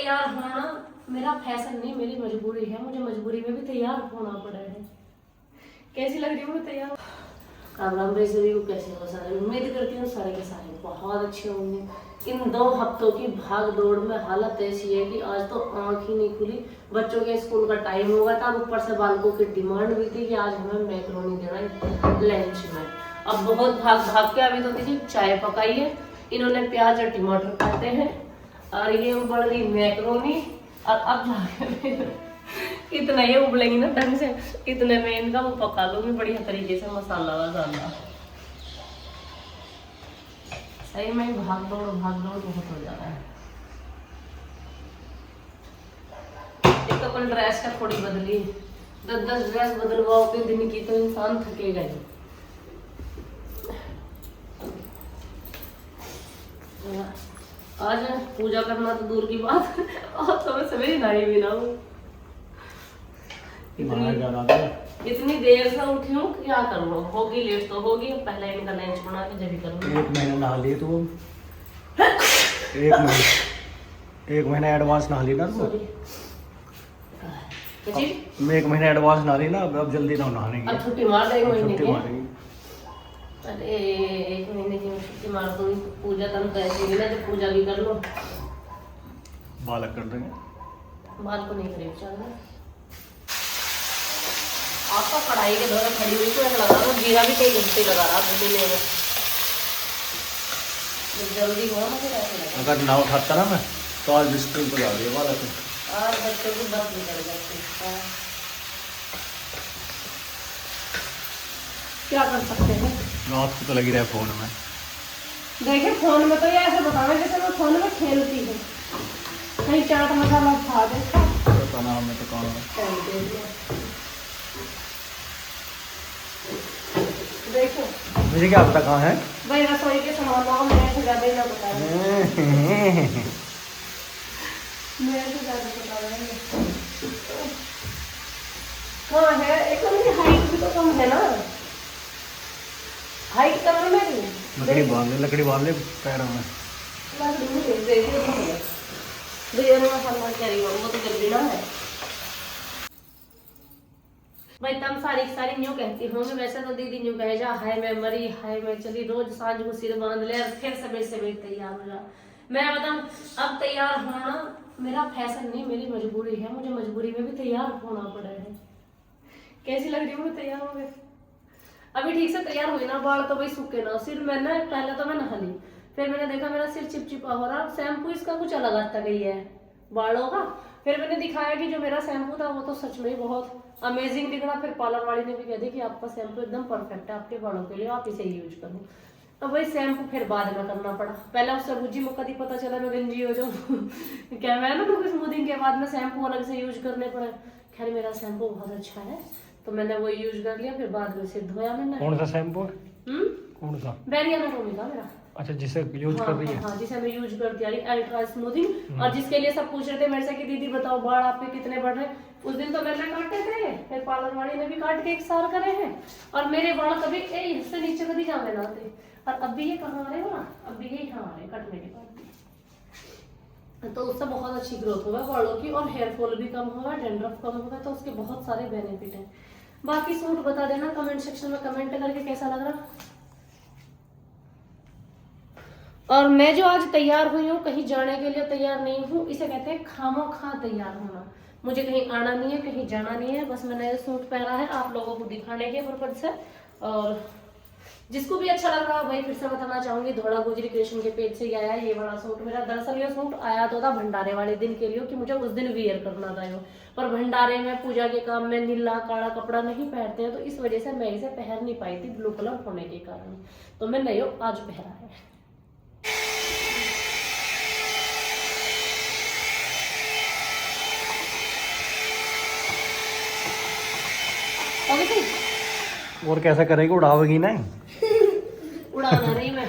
तैयार होना मेरा फैशन नहीं, मेरी मजबूरी है। मुझे मजबूरी में भी तैयार होना पड़ा है। कैसी लग रही हूँ मैं तैयार? राम राम वैसे भी कैसे हो सारे? उम्मीद करती हूँ सारे के सारे बहुत अच्छे होंगे। इन 2 हफ्तों की भाग दौड़ में हालत ऐसी है कि आज तो आंख ही नहीं खुली। बच्चों के स्कूल का टाइम होगा था, ऊपर से बालकों की डिमांड भी थी कि आज हमें मैक्रोनी देना है लंच में। अब बहुत भाग भाग के अभी तो देखिए चाय पकाई है, इन्होंने प्याज और टमाटर काटे हैं और ये उबल रही मैक्रोनी। और अब जाके इतना ये उबलेंगी ना ढंग से, इतने में इनका वो पका लूंगी बढ़िया तरीके से मसाला वसाला। सही में भाग दौड़ बहुत हो जा रहा है। एक तो कल ड्रेस का थोड़ी बदली, 10 ड्रेस बदलवाओ के दिन की तो इंसान थकेगा ही। आज पूजा करना तो दूर की बात और तो मैं सवेरे नहाई भी ना हूँ। इतनी देर से उठी हूँ, क्या करूँ? होगी लेट तो होगी, पहले इनका लंच बना के जब भी करूँगी। 1 महीना नहा लिए तो 1 महीना एडवांस नहा ली ना तो मैं 1 महीना एडवांस नहा ली ना, अब जल्दी ना नहाने की। अब छुट्टी मार दे 1 महीने की। अरे 1 महीने की छुट्टी मार दूंगी तो पूजा तन तो ऐसी नहीं ना, जब पूजा भी कर लो बालक कर देंगे। बाल को नहीं करें चाहिए। आपका कढ़ाई के दौरे खड़ी हुई तो ऐसा लगा रहा जीरा भी कई घंटे लगा रहा भूनने में, जल्दी हो ना फिर ऐसे लगा। अगर ना उठाता ना मैं तो आज स्कूल को जा दिया बालक और बच्चों को बस निकल जाती। क्या कर सकते हैं? रात को तो लगी रहे फोन में। देखिए फोन में तो ये ऐसे बताना जैसे मैं फोन में खेलती हूँ, कहीं चाट मसाला खा दे पता ना हमें तो कहाँ। देखो मुझे क्या पता कहाँ है भाई, रसोई के सामान हो मेरे से ज्यादा ही ना बता रहे। मेरे से ज्यादा बता रहे हैं कहाँ है। एक तो मेरी हाइट भी तो कम है ना, हाइट कम है मेरी। लकड़ी बांध ले पैरों में। लकड़ी नहीं देखिए बिरयानी मसाला क्या रही वो तो जल्दी ना है भाई। तम सारी न्यू कहती होंगे, वैसे तो दीदी न्यू कहे जा हाय मैं मरी, हाय मैं चली, रोज सांझ को सिर बांध ले और फिर सवेरे तैयार हो जा। मैं बताऊं अब तैयार होना मेरा फैशन नहीं, मेरी मजबूरी है। मुझे मजबूरी में भी तैयार होना पड़ा है। कैसी लग रही हूँ मैं तैयार हो गए? अभी ठीक से तैयार हुई ना, बाल तो भाई सूखे ना। सिर मैंने पहले तो मैं नहा ली, फिर मैंने देखा मेरा सिर चिपचिपा हो रहा, शैम्पू इसका कुछ अलग आता गई है बालों का। फिर मैंने दिखाया कि जो मेरा शैम्पू था वो तो सच में ही बहुत अमेजिंग दिख रहा। फिर पार्लर वाली ने भी कह दिया कि आपका शैम्पू एकदम परफेक्ट है आपके बालों के लिए, आप इसे यूज करो। अब वही शैम्पू फिर बाद में करना पड़ा। पहले उससे बुझी मुक्का दी पता चला मैं गंजी हो जाऊँ क्या मैं ना, तो स्मूथिंग के बाद में शैम्पू अलग से यूज करने पड़े। खैर मेरा शैम्पू बहुत अच्छा है तो मैंने वो यूज कर लिया। फिर बाद में सिर धोया मैंने। कौन सा शैम्पू है? कौन सा? बेरियाना टोमी का मेरा। अच्छा, जिसे यूज कर रही है? हाँ, जिसे मैं यूज करती आ रही अल्ट्रा स्मूथिंग। और जिसके लिए सब पूछ रहे थे मेरे से कि दीदी बताओ बाल आपके कितने बढ़ रहे हैं। उस दिन तो मैंने काटे थे, फिर पार्लर वाली ने भी काट के एकसार करे हैं। और मेरे बाल कभी इससे नीचे कभी जाने ना थे। और अब भी ये कहाँ आ रहे हो ना, अब भी ये यहाँ आ रहे कटने के बाद। तो उससे बहुत अच्छी ग्रोथ होगा बालों की और हेयर फॉल भी कम होगा, डैंड्रफ कम होगा। तो उसके बहुत सारे बेनिफिट हैं। बाकी सूट बता देना कमेंट सेक्शन में कमेंट करके कैसा लग रहा। और मैं जो आज तैयार हुई हूँ कहीं जाने के लिए तैयार नहीं हूँ, इसे कहते हैं खामोखा तैयार होना। मुझे कहीं आना नहीं है, कहीं जाना नहीं है, बस मैंने सूट पहना है आप लोगों को दिखाने के पर्पज से। और जिसको भी अच्छा लग रहा भाई फिर से बताना चाहूंगी, धोड़ा गुजरी क्रिएशन के पेज से ही आया ये वाला सूट मेरा। दरअसल ये सूट आया तो था भंडारे वाले दिन के लिए कि मुझे उस दिन वियर करना था यो, पर भंडारे में पूजा के काम में नीला काला कपड़ा नहीं पहनते हैं तो इस वजह से मैं इसे पहन नहीं पाई थी ब्लू कलर होने के कारण। तो मैंने यो आज पहना है। और कैसा करेगी, उड़ावेगी ना? उड़ाना नहीं मैं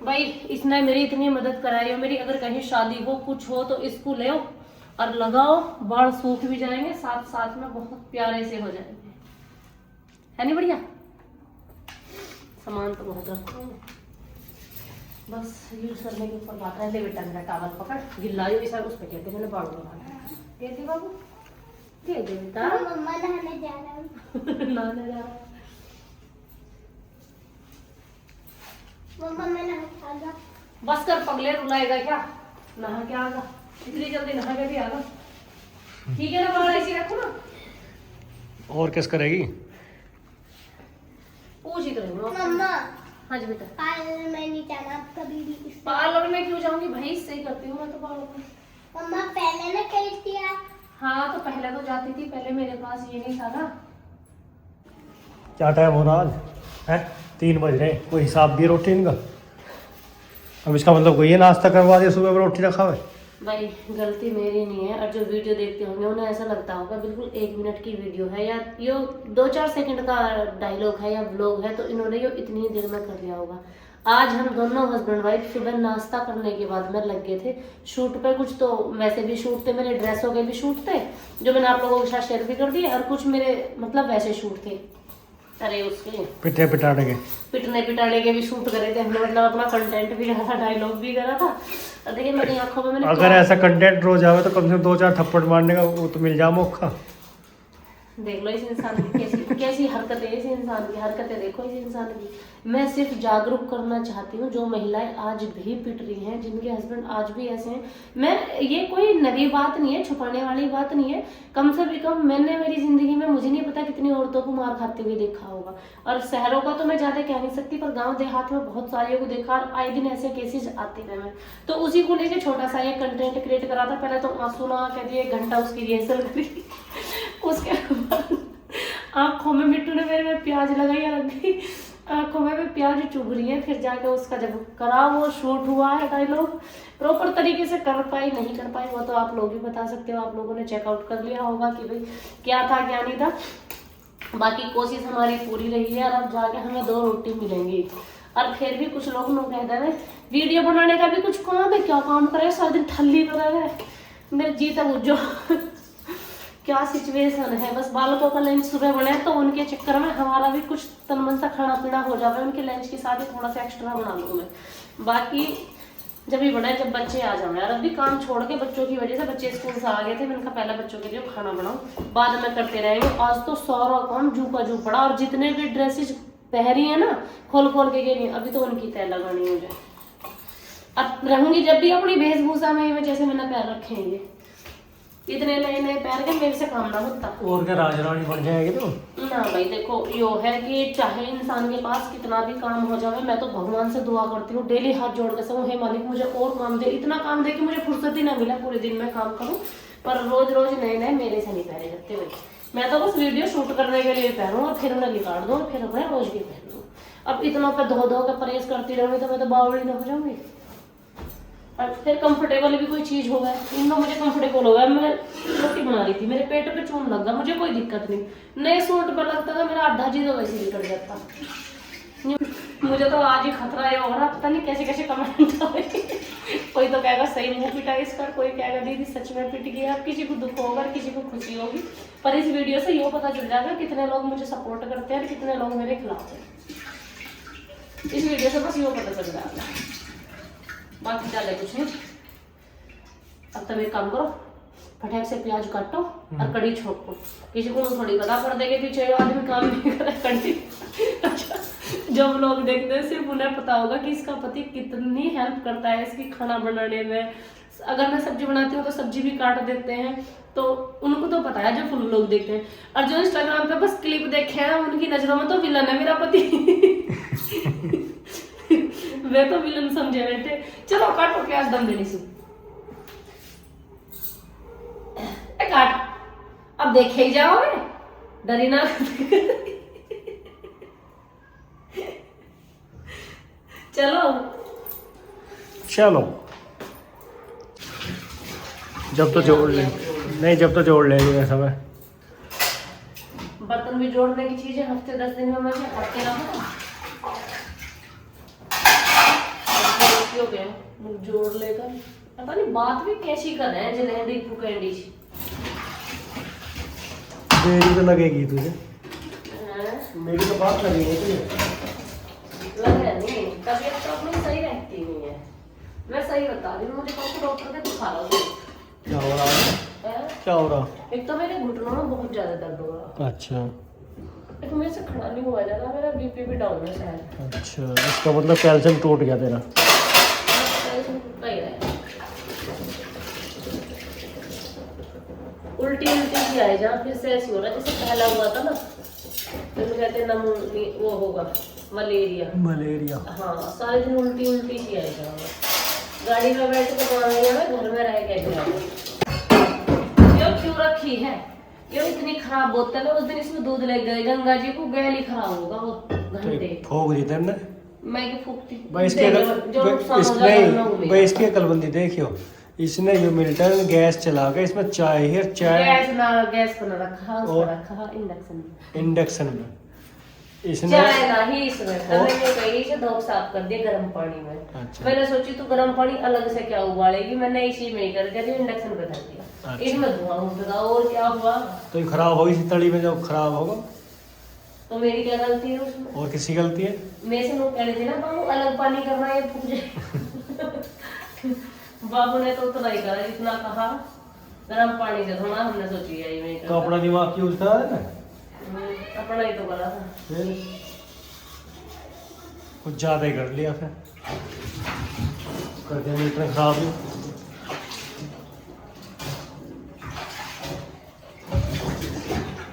भाई, इसने मेरी इतनी मदद कराई हो। मेरी अगर कहीं शादी हो कुछ हो तो इसको ले और लगाओ, बाल सूख भी जाएंगे, साथ साथ में बहुत प्यारे से हो जाएंगे। है नहीं बढ़िया? सामान तो बहुत रखा हूँ। बस यूज करने के ऊपर बात है। ले बेटा मेरा टावल पकड़, गिल्ला जो इस उस पे कहते मैंने बाड़ू लगाना दे दे बाबू, दे दे बेटा। मम्मा नहाने जा रहा हूँ। नहाने जा रहा। मम्मा मैं नहा। बस कर पगले, रुलाएगा क्या? नहा के आगा, इतनी जल्दी नहा के भी आगा। ठीक है ना, बाल ऐसे रखो ना। और किस करेगी? पूछ ही तो रही हूँ। मम्मा हाँ जी बेटा। पार्लर में नहीं जाना आप कभी भी। पार्लर में क्यों जाऊंगी भाई, सही करती हूँ मैं तो बालों में। मम्मा पहले ना कही थी आप। हाँ तो पहले तो जाती थी, पहले मेरे पास ये नहीं था ना। क्या टाइम हो रहा आज है? 3 बज रहे हैं। कोई हिसाब भी है रूटीन का? अब इसका मतलब कोई है नाश्ता करवा दिया, सुबह में रोटी रखा हुआ है। भाई गलती मेरी नहीं है, और जो वीडियो देखते होंगे उन्हें ऐसा लगता होगा बिल्कुल 1 मिनट की वीडियो है या यो 2-4 सेकंड का डायलॉग है या व्लॉग है, तो इन्होंने यो इतनी ही देर में कर लिया होगा। आज हम दोनों हस्बैंड वाइफ सुबह नाश्ता करने के बाद में लग गए थे शूट पे। कुछ तो वैसे भी शूट थे, मेरे ड्रेसों के भी शूट थे जो मैंने आप लोगों के साथ शेयर भी कर दिए, और कुछ मेरे मतलब वैसे शूट थे। अरे उसके पिटे पिटाने के, पिटने पिटाने के भी शूट करे थे हमने, मतलब अपना कंटेंट भी करा था, डायलॉग भी करा था। और देखिए मेरी आंखों में मैंने अगर ऐसा कंटेंट रोज आवे तो कम से कम 2-4 थप्पड़ मारने का वो तो मिल जा मौका। देख लो इस इंसान की कैसी कैसी हरकतें, इस इंसान की हरकतें देखो इस इंसान की। मैं सिर्फ जागरूक करना चाहती हूँ जो महिलाएं आज भी पिट रही हैं, जिनके हस्बैंड आज भी ऐसे हैं। मैं ये कोई नई बात नहीं है, छुपाने वाली बात नहीं है। कम से भी कम मैंने मेरी जिंदगी में, मुझे नहीं पता कितनी औरतों को मार खाते हुए देखा होगा, और शहरों का तो मैं ज्यादा कह नहीं सकती, पर गाँव देहात में बहुत सारे को देखा, और आए दिन ऐसे केसेस आते रहे मैं। तो उसी को लेकर छोटा सा ये कंटेंट क्रिएट करा था। पहले तो आंसू ना कह दिए, 1 घंटा उसकी रिहर्सल करी। उसके बाद आंखों में मिट्टू ने मेरे में प्याज लगाई, रखी आंखों में प्याज चुभ रही है। फिर जाके उसका जब करा वो शूट हुआ है डायलॉग, प्रॉपर तरीके से कर पाई नहीं कर पाई वो तो आप लोग ही बता सकते हो। आप लोगों ने चेकआउट कर लिया होगा कि भाई क्या था क्या नहीं था। बाकी कोशिश हमारी पूरी रही है, और अब जाके हमें 2 रोटी मिलेंगी। और फिर भी कुछ लोग कहते हैं वीडियो बनाने का भी कुछ काम है, क्या काम करे, सारा दिन ठल्ली पर है। मेरे जी तक जो क्या सिचुएशन है। बस बालकों का लंच सुबह बने तो उनके चक्कर में हमारा भी कुछ तन मन सा खाना पीना हो जाए, उनके लंच के साथ ही थोड़ा सा एक्स्ट्रा बना लूँ मैं। बाकी जब भी बनाए जब बच्चे आ जाओ यार। अभी काम छोड़ के बच्चों की वजह से, बच्चे स्कूल से आ गए थे, मैंने कहा पहले बच्चों के लिए खाना बनाओ, बाद में करते रहेंगे। आज तो सारा काम जू का जू पड़ा, और जितने भी ड्रेसेस पहरी है ना खोल खोल के गई, अभी तो उनकी तय लगानी मुझे। अब रहूंगी जब भी अपनी वेशभूषा में जैसे मैंने पैर रखे हैं, ये इतने नए नए पैर के मेरे से काम ना होता। और क्या राजरानी बन जाएगी तुम? ना भाई देखो यो है कि चाहे इंसान के पास कितना भी काम हो जाए, मैं तो भगवान से दुआ करती हूँ डेली हाथ जोड़ के सब, हे मालिक मुझे और काम दे, इतना काम दे कि मुझे फुर्सत ही ना मिला पूरे दिन में काम करूँ। पर रोज रोज नए नए मेरे से नहीं पहने जाते भाई। मैं तो बस वीडियो शूट करने के लिए पहनूँ और फिर उन्हें निकाल दूँ, फिर मैं रोज भी पहन लूँ। अब इतना पे धो धो के परहेज करती रहूँगी तो मैं तो बावड़ी ना हो जाऊंगी। और फिर कंफर्टेबल भी कोई चीज होगा, इनमें मुझे कंफर्टेबल होगा। मैं रोटी बना रही थी, मेरे पेट पे चून लग गया, मुझे कोई दिक्कत नहीं। नए सूट पर लगता था मेरा आधा जी तो वैसे ही निकल जाता। मुझे तो आज ही खतरा है हो रहा, पता नहीं कैसे कैसे कमेंट आए। कोई तो कहेगा सही मुंह पिटा इसका, कोई कहेगा दीदी सच में पिट गया। किसी को दुख होगा, किसी को खुशी होगी, पर इस वीडियो से ये पता चल जाएगा कितने लोग मुझे सपोर्ट करते हैं और कितने लोग मेरे खिलाफ हैं। इस वीडियो से बस ये पता चल जाएगा, बाकी डाले कुछ नहीं। अब तुम एक काम करो, फटाक से प्याज काटो और कड़ी छोड़ो। किसी को थोड़ी पता पड़ देगा कि 6 आदमी काम नहीं करे कड़ी। जो लोग देखते हैं सिर्फ उन्हें पता होगा कि इसका पति कितनी हेल्प करता है इसकी खाना बनाने में। अगर मैं सब्जी बनाती हूँ तो सब्जी भी काट देते हैं, तो उनको तो पता है जो फुल लोग देखते हैं। और जो इंस्टाग्राम पे बस क्लिप देखे हैं उनकी नजरों में तो विलन है मेरा पति। वे तो विलन समझे बैठे। चलो काटो प्याज दम देने से काट, अब देखे ही जाओगे, डरी ना। चलो चलो, जब तो जोड़ ले, नहीं जब तो जोड़ लेंगे वैसा। मैं बर्तन भी जोड़ने की चीज है, हफ्ते 10 दिन में मुझे हफ्ते ना हो गया जोड़ लेकर। पता नहीं बात भी कैसी कर रहे हैं जलेंडी पुकेंडी। मेरी तो लगेगी तुझे, मेरी तो बात लगेगी तुझे। लग रहा नहीं, तबीयत तो अपनी सही रहती नहीं है। मैं सही बता रही हूँ, मुझे कौन डॉक्टर के दिखा रहा हूँ। क्या हो रहा है? क्या हो रहा? एक तो मेरे घुटनों में बहुत ज्यादा दर्द हो रहा, अच्छा एक मेरे से खड़ा नहीं हुआ जा रहा, मेरा बीपी भी डाउन है शायद। अच्छा, इसका मतलब कैल्शियम टूट गया तेरा। टूटता ही है। उल्टी उल्टी सी आई जहाँ, फिर से ऐसी हो रहा जैसे पहला हुआ था ना, तो कहते हैं वो होगा मलेरिया। मलेरिया। हाँ, सारे दिन उल्टी उल्टी सी आई जहाँ। गाड़ी में बैठ के मैं घर में रह के क्यों रखी है ये इतनी खराब बोतल है। उस दिन इसमें दूध लग गए, गंगा जी को गहली खराब होगा वो घंटे। ठोक दी तुमने मैं क्यों फूकती? भाई इसकी अकलबंदी देखियो। इसने जो मिल्टन गैस चला के इसमें चाय गैस पर ना रखा, और रखा इंडक्शन में इसने चाय ना ही इसमें मैंने कही से धोप साफ कर दिया गर्म पानी में। अच्छा। मैंने सोची तू गर्म पानी अलग से क्या उबालेगी, मैंने इसी में ही कर दिया, इंडक्शन पे धर दिया। अच्छा। इसमें धुआं उठेगा और क्या हुआ? तो ये खराब होगी इसी तली में, जब खराब होगा तो मेरी क्या गलती है उसमें? और किसी गलती है? मैं से लोग कह रहे थे ना बाबू अलग पानी करना है पूछे। बाबू ने तो उतना ही करा जितना कहा, गर्म पानी से धोना। हमने सोची है ये तो अपना दिमाग यूज करा है ना, अपना ही तो करा था। फिर कुछ ज्यादा ही कर लिया, फिर कर दिया मीटर खराब ही।